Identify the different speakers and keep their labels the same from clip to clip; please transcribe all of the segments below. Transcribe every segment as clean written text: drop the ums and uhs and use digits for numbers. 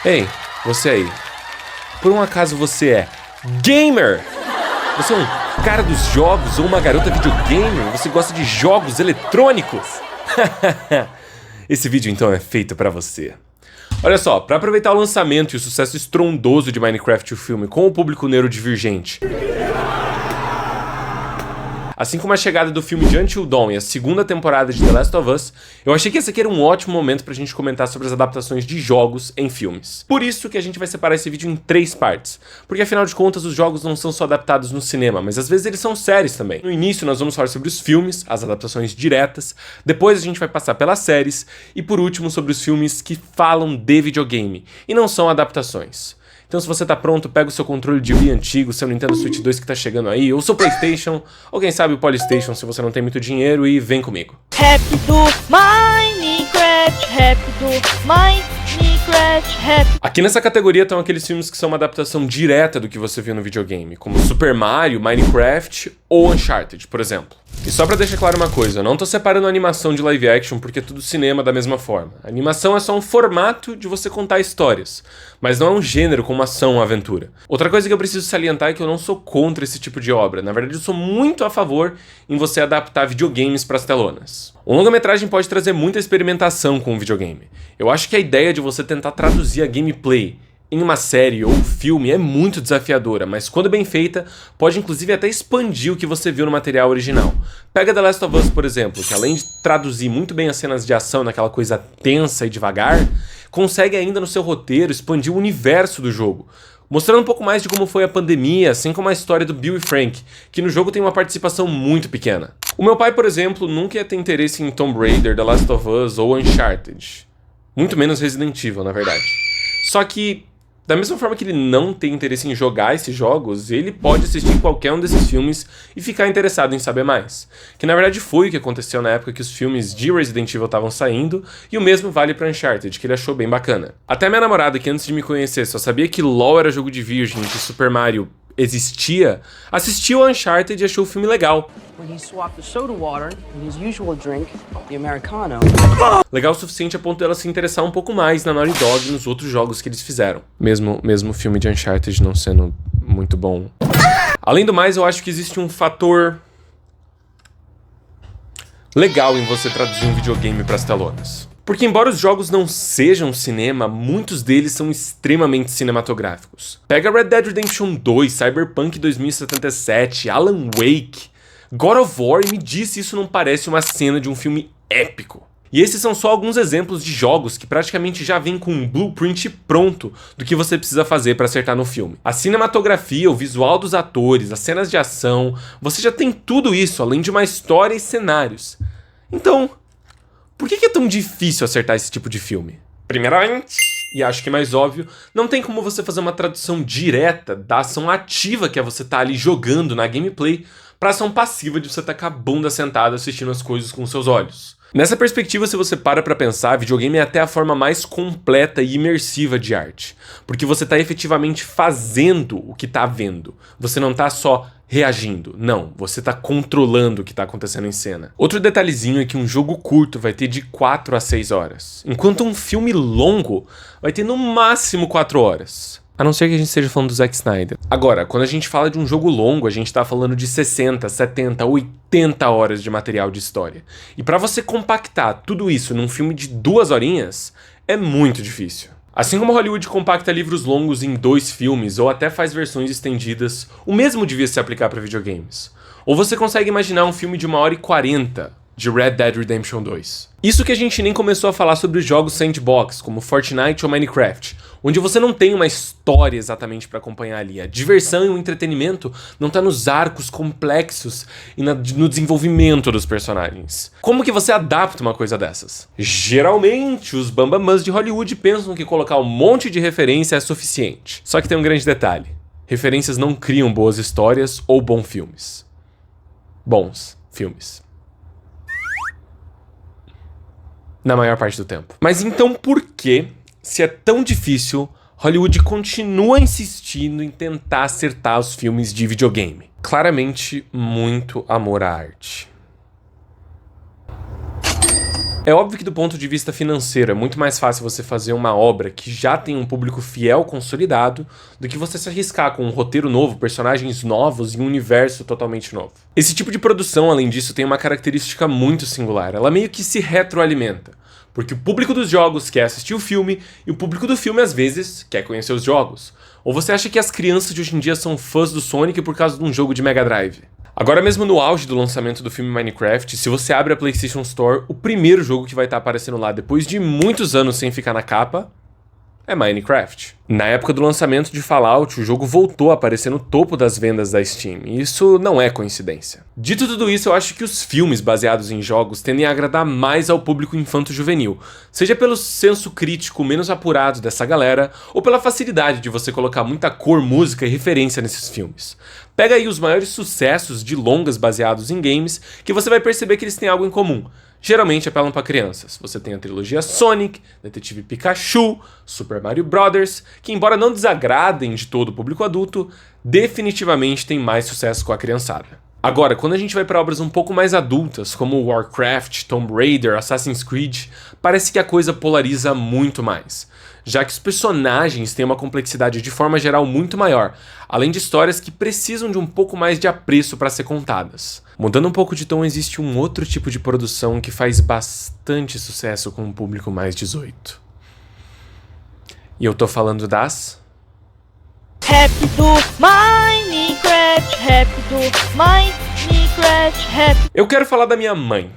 Speaker 1: Ei, você aí. Por um acaso você é gamer? Você é um cara dos jogos ou uma garota videogamer? Você gosta de jogos eletrônicos? Esse vídeo então é feito pra você. Olha só, pra aproveitar o lançamento e o sucesso estrondoso de Minecraft o filme com o público neurodivergente, assim como a chegada do filme de Until Dawn e a segunda temporada de The Last of Us, eu achei que esse aqui era um ótimo momento pra gente comentar sobre as adaptações de jogos em filmes. Por isso que a gente vai separar esse vídeo em 3 partes, porque afinal de contas os jogos não são só adaptados no cinema, mas às vezes eles são séries também. No início nós vamos falar sobre os filmes, as adaptações diretas, depois a gente vai passar pelas séries, e por último sobre os filmes que falam de videogame, e não são adaptações. Então se você tá pronto, pega o seu controle de Wii antigo, seu Nintendo Switch 2 que tá chegando aí, ou seu PlayStation, ou quem sabe o Polystation se você não tem muito dinheiro, e vem comigo.
Speaker 2: Rápido, Minecraft, rápido, Minecraft, rápido.
Speaker 1: Aqui nessa categoria estão aqueles filmes que são uma adaptação direta do que você viu no videogame, como Super Mario, Minecraft ou Uncharted, por exemplo. E só pra deixar claro uma coisa, eu não tô separando a animação de live action porque é tudo cinema da mesma forma. A animação é só um formato de você contar histórias, mas não é um gênero como ação ou aventura. Outra coisa que eu preciso salientar é que eu não sou contra esse tipo de obra, na verdade eu sou muito a favor em você adaptar videogames pras telonas. Um longa-metragem pode trazer muita experimentação com o videogame. Eu acho que a ideia de você tentar traduzir a gameplay em uma série ou filme é muito desafiadora, mas quando bem feita, pode inclusive até expandir o que você viu no material original. Pega The Last of Us, por exemplo, que além de traduzir muito bem as cenas de ação naquela coisa tensa e devagar, consegue ainda no seu roteiro expandir o universo do jogo, mostrando um pouco mais de como foi a pandemia, assim como a história do Bill e Frank, que no jogo tem uma participação muito pequena. O meu pai, por exemplo, nunca ia ter interesse em Tomb Raider, The Last of Us ou Uncharted. Muito menos Resident Evil, na verdade. Só que da mesma forma que ele não tem interesse em jogar esses jogos, ele pode assistir qualquer um desses filmes e ficar interessado em saber mais. Que na verdade foi o que aconteceu na época que os filmes de Resident Evil estavam saindo, e o mesmo vale pra Uncharted, que ele achou bem bacana. Até minha namorada, que antes de me conhecer só sabia que LoL era jogo de virgem e que Super Mario existia, assistiu a Uncharted e achou o filme legal. Legal o suficiente a ponto dela se interessar um pouco mais na Naughty Dog e nos outros jogos que eles fizeram. Mesmo o filme de Uncharted não sendo muito bom. Além do mais, eu acho que existe um fator legal em você traduzir um videogame para as telonas. Porque embora os jogos não sejam cinema, muitos deles são extremamente cinematográficos. Pega Red Dead Redemption 2, Cyberpunk 2077, Alan Wake, God of War e me diz se isso não parece uma cena de um filme épico. E esses são só alguns exemplos de jogos que praticamente já vêm com um blueprint pronto do que você precisa fazer para acertar no filme. A cinematografia, o visual dos atores, as cenas de ação, você já tem tudo isso, além de uma história e cenários. Então, por que é tão difícil acertar esse tipo de filme? Primeiramente, e acho que mais óbvio, não tem como você fazer uma tradução direta da ação ativa que é você tá ali jogando na gameplay pra ação passiva de você estar com a bunda sentada assistindo as coisas com seus olhos. Nessa perspectiva, se você para pra pensar, videogame é até a forma mais completa e imersiva de arte. Porque você tá efetivamente fazendo o que tá vendo. Você não tá só reagindo. Não, você tá controlando o que tá acontecendo em cena. Outro detalhezinho é que um jogo curto vai ter de 4 a 6 horas. Enquanto um filme longo vai ter no máximo 4 horas. A não ser que a gente esteja falando do Zack Snyder. Agora, quando a gente fala de um jogo longo, a gente tá falando de 60, 70, 80 horas de material de história. E pra você compactar tudo isso num filme de 2 horinhas, é muito difícil. Assim como Hollywood compacta livros longos em 2 filmes, ou até faz versões estendidas, o mesmo devia se aplicar para videogames. Ou você consegue imaginar um filme de 1h40 de Red Dead Redemption 2. Isso que a gente nem começou a falar sobre os jogos sandbox, como Fortnite ou Minecraft, onde você não tem uma história exatamente para acompanhar ali. A diversão e o entretenimento não tá nos arcos complexos e no desenvolvimento dos personagens. Como que você adapta uma coisa dessas? Geralmente, os bambamãs de Hollywood pensam que colocar um monte de referência é suficiente. Só que tem um grande detalhe. Referências não criam boas histórias ou bons filmes. Na maior parte do tempo. Mas então por que, se é tão difícil, Hollywood continua insistindo em tentar acertar os filmes de videogame? Claramente, muito amor à arte. É óbvio que do ponto de vista financeiro é muito mais fácil você fazer uma obra que já tem um público fiel consolidado do que você se arriscar com um roteiro novo, personagens novos e um universo totalmente novo. Esse tipo de produção, além disso, tem uma característica muito singular. Ela meio que se retroalimenta. Porque o público dos jogos quer assistir o filme e o público do filme, às vezes, quer conhecer os jogos. Ou você acha que as crianças de hoje em dia são fãs do Sonic por causa de um jogo de Mega Drive? Agora mesmo no auge do lançamento do filme Minecraft, se você abre a PlayStation Store, o primeiro jogo que vai estar aparecendo lá depois de muitos anos sem ficar na capa é Minecraft. Na época do lançamento de Fallout, o jogo voltou a aparecer no topo das vendas da Steam, e isso não é coincidência. Dito tudo isso, eu acho que os filmes baseados em jogos tendem a agradar mais ao público infanto-juvenil, seja pelo senso crítico menos apurado dessa galera, ou pela facilidade de você colocar muita cor, música e referência nesses filmes. Pega aí os maiores sucessos de longas baseados em games, que você vai perceber que eles têm algo em comum. Geralmente apelam para crianças. Você tem a trilogia Sonic, Detetive Pikachu, Super Mario Bros., que embora não desagradem de todo o público adulto, definitivamente tem mais sucesso com a criançada. Agora, quando a gente vai para obras um pouco mais adultas, como Warcraft, Tomb Raider, Assassin's Creed, parece que a coisa polariza muito mais, já que os personagens têm uma complexidade de forma geral muito maior, além de histórias que precisam de um pouco mais de apreço para ser contadas. Mudando um pouco de tom, existe um outro tipo de produção que faz bastante sucesso com um público mais 18. E eu tô falando das...
Speaker 2: Rap do Minecraft, rap do Minecraft, rap.
Speaker 1: Eu quero falar da minha mãe.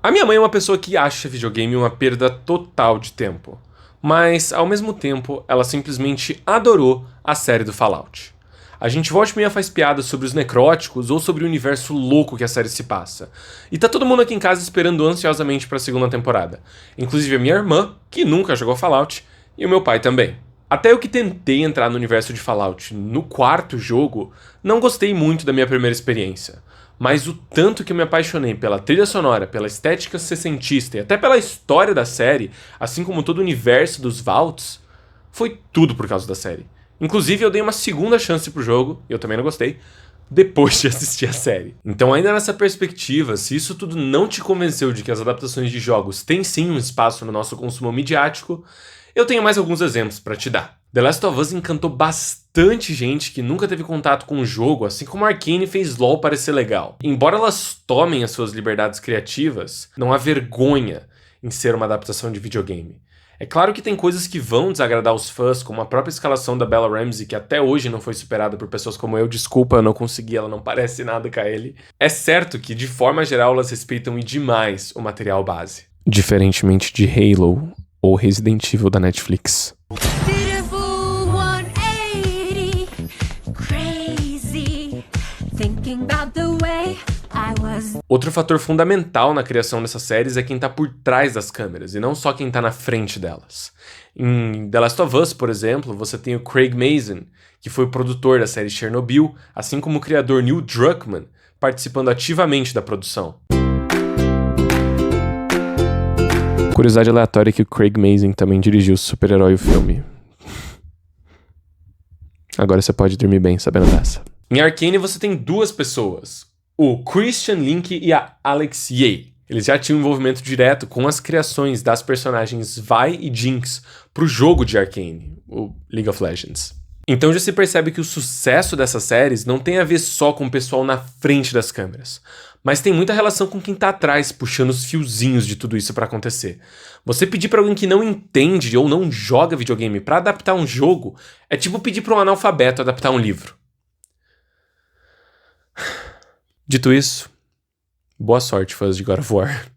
Speaker 1: A minha mãe é uma pessoa que acha videogame uma perda total de tempo, mas ao mesmo tempo ela simplesmente adorou a série do Fallout. A gente volta e meia faz piadas sobre os necróticos ou sobre o universo louco que a série se passa. E tá todo mundo aqui em casa esperando ansiosamente pra segunda temporada. Inclusive a minha irmã, que nunca jogou Fallout, e o meu pai também. Até eu que tentei entrar no universo de Fallout no quarto jogo, não gostei muito da minha primeira experiência. Mas o tanto que eu me apaixonei pela trilha sonora, pela estética sessentista e até pela história da série, assim como todo o universo dos Vaults, foi tudo por causa da série. Inclusive eu dei uma segunda chance pro jogo, e eu também não gostei, depois de assistir a série. Então ainda nessa perspectiva, se isso tudo não te convenceu de que as adaptações de jogos têm sim um espaço no nosso consumo midiático, eu tenho mais alguns exemplos pra te dar. The Last of Us encantou bastante gente que nunca teve contato com o jogo, assim como Arcane fez LoL parecer legal. Embora elas tomem as suas liberdades criativas, não há vergonha em ser uma adaptação de videogame. É claro que tem coisas que vão desagradar os fãs, como a própria escalação da Bella Ramsey, que até hoje não foi superada por pessoas como eu. Desculpa, eu não consegui, ela não parece nada com a Ellie. É certo que, de forma geral, elas respeitam e demais o material base. Diferentemente de Halo ou Resident Evil da Netflix. Outro fator fundamental na criação dessas séries é quem tá por trás das câmeras, e não só quem tá na frente delas. Em The Last of Us, por exemplo, você tem o Craig Mazin, que foi o produtor da série Chernobyl, assim como o criador Neil Druckmann, participando ativamente da produção. Curiosidade aleatória é que o Craig Mazin também dirigiu o Super-Herói o filme. Agora você pode dormir bem sabendo dessa. Em Arcane você tem duas pessoas, o Christian Link e a Alex Ye. Eles já tinham envolvimento direto com as criações das personagens Vi e Jinx pro jogo de Arcane, o League of Legends. Então já se percebe que o sucesso dessas séries não tem a ver só com o pessoal na frente das câmeras, mas tem muita relação com quem tá atrás, puxando os fiozinhos de tudo isso pra acontecer. Você pedir pra alguém que não entende ou não joga videogame pra adaptar um jogo é tipo pedir pra um analfabeto adaptar um livro. Dito isso, boa sorte, fãs de God of War.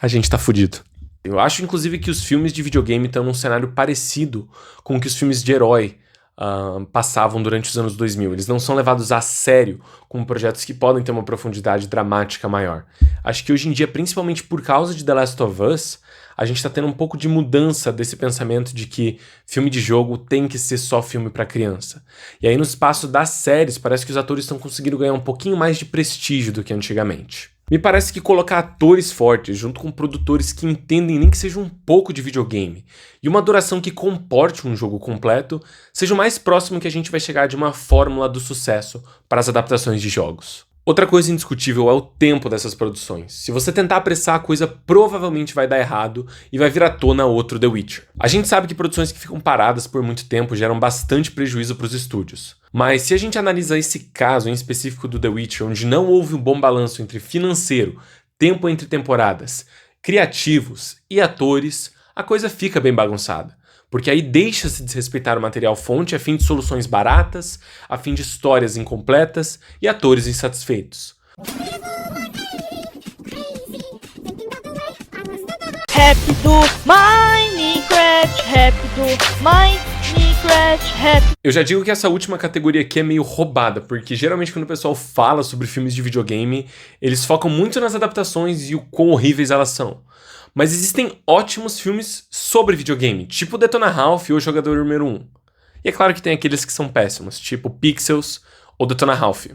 Speaker 1: A gente tá fudido. Eu acho, inclusive, que os filmes de videogame estão num cenário parecido com o que os filmes de herói passavam durante os anos 2000. Eles não são levados a sério como projetos que podem ter uma profundidade dramática maior. Acho que hoje em dia, principalmente por causa de The Last of Us, a gente tá tendo um pouco de mudança desse pensamento de que filme de jogo tem que ser só filme pra criança. E aí no espaço das séries, parece que os atores estão conseguindo ganhar um pouquinho mais de prestígio do que antigamente. Me parece que colocar atores fortes junto com produtores que entendem nem que seja um pouco de videogame e uma duração que comporte um jogo completo seja o mais próximo que a gente vai chegar de uma fórmula do sucesso para as adaptações de jogos. Outra coisa indiscutível é o tempo dessas produções. Se você tentar apressar a coisa, provavelmente vai dar errado e vai vir à tona outro The Witcher. A gente sabe que produções que ficam paradas por muito tempo geram bastante prejuízo para os estúdios. Mas se a gente analisa esse caso em específico do The Witcher, onde não houve um bom balanço entre financeiro, tempo entre temporadas, criativos e atores, a coisa fica bem bagunçada. Porque aí deixa-se desrespeitar o material fonte a fim de soluções baratas, a fim de histórias incompletas e atores insatisfeitos.
Speaker 2: Rap do Minecraft, rap do Minecraft, rap.
Speaker 1: Eu já digo que essa última categoria aqui é meio roubada, porque geralmente quando o pessoal fala sobre filmes de videogame, eles focam muito nas adaptações e o quão horríveis elas são. Mas existem ótimos filmes sobre videogame, tipo Detona Ralph ou Jogador Número 1. E é claro que tem aqueles que são péssimos, tipo Pixels ou Detona Ralph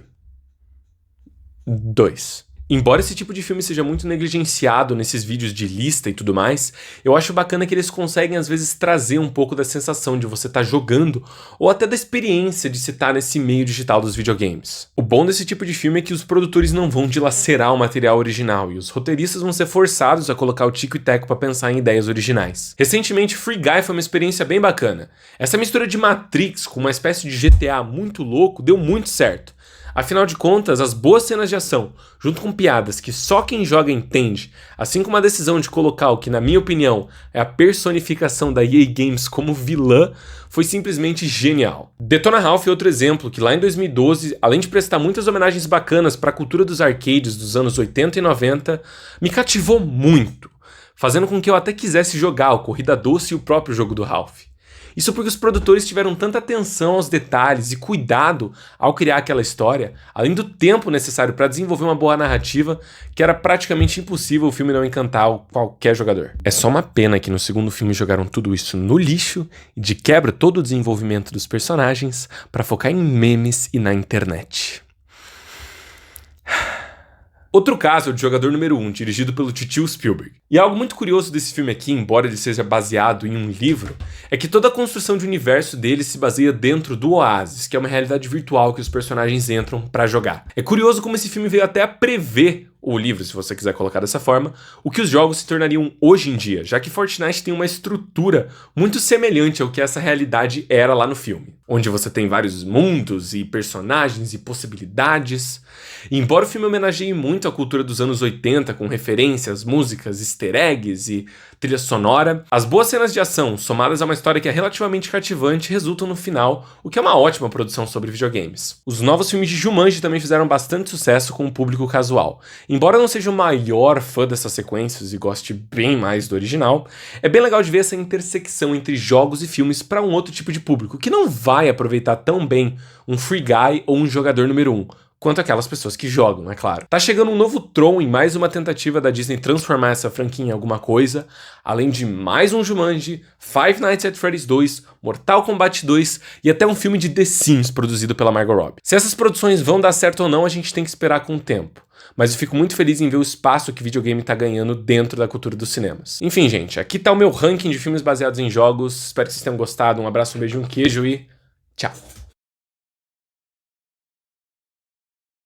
Speaker 1: 2. Embora esse tipo de filme seja muito negligenciado nesses vídeos de lista e tudo mais, eu acho bacana que eles conseguem às vezes trazer um pouco da sensação de você estar jogando ou até da experiência de se estar nesse meio digital dos videogames. O bom desse tipo de filme é que os produtores não vão dilacerar o material original e os roteiristas vão ser forçados a colocar o tico e teco para pensar em ideias originais. Recentemente, Free Guy foi uma experiência bem bacana. Essa mistura de Matrix com uma espécie de GTA muito louco deu muito certo. Afinal de contas, as boas cenas de ação, junto com piadas que só quem joga entende, assim como a decisão de colocar o que, na minha opinião, é a personificação da EA Games como vilã, foi simplesmente genial. Detona Ralph é outro exemplo que lá em 2012, além de prestar muitas homenagens bacanas para a cultura dos arcades dos anos 80 e 90, me cativou muito, fazendo com que eu até quisesse jogar o Corrida Doce e o próprio jogo do Ralph. Isso porque os produtores tiveram tanta atenção aos detalhes e cuidado ao criar aquela história, além do tempo necessário para desenvolver uma boa narrativa, que era praticamente impossível o filme não encantar qualquer jogador. É só uma pena que no segundo filme jogaram tudo isso no lixo e de quebra todo o desenvolvimento dos personagens para focar em memes e na internet. Outro caso é o de Jogador Número 1, dirigido pelo Titio Spielberg. E algo muito curioso desse filme aqui, embora ele seja baseado em um livro, é que toda a construção de universo dele se baseia dentro do Oasis, que é uma realidade virtual que os personagens entram pra jogar. É curioso como esse filme veio até a prever o livro, se você quiser colocar dessa forma, o que os jogos se tornariam hoje em dia, já que Fortnite tem uma estrutura muito semelhante ao que essa realidade era lá no filme, onde você tem vários mundos e personagens e possibilidades. E embora o filme homenageie muito a cultura dos anos 80 com referências, músicas, easter eggs e trilha sonora, as boas cenas de ação, somadas a uma história que é relativamente cativante, resultam no final, o que é uma ótima produção sobre videogames. Os novos filmes de Jumanji também fizeram bastante sucesso com o público casual. Embora eu não seja o maior fã dessas sequências e goste bem mais do original, é bem legal de ver essa intersecção entre jogos e filmes para um outro tipo de público, que não vai aproveitar tão bem um Free Guy ou um Jogador Número 1, quanto aquelas pessoas que jogam, é claro. Tá chegando um novo Tron em mais uma tentativa da Disney transformar essa franquia em alguma coisa, além de mais um Jumanji, Five Nights at Freddy's 2, Mortal Kombat 2 e até um filme de The Sims produzido pela Margot Robbie. Se essas produções vão dar certo ou não, a gente tem que esperar com o tempo. Mas eu fico muito feliz em ver o espaço que videogame tá ganhando dentro da cultura dos cinemas. Enfim, gente, aqui tá o meu ranking de filmes baseados em jogos. Espero que vocês tenham gostado. Um abraço, um beijo, um queijo e tchau!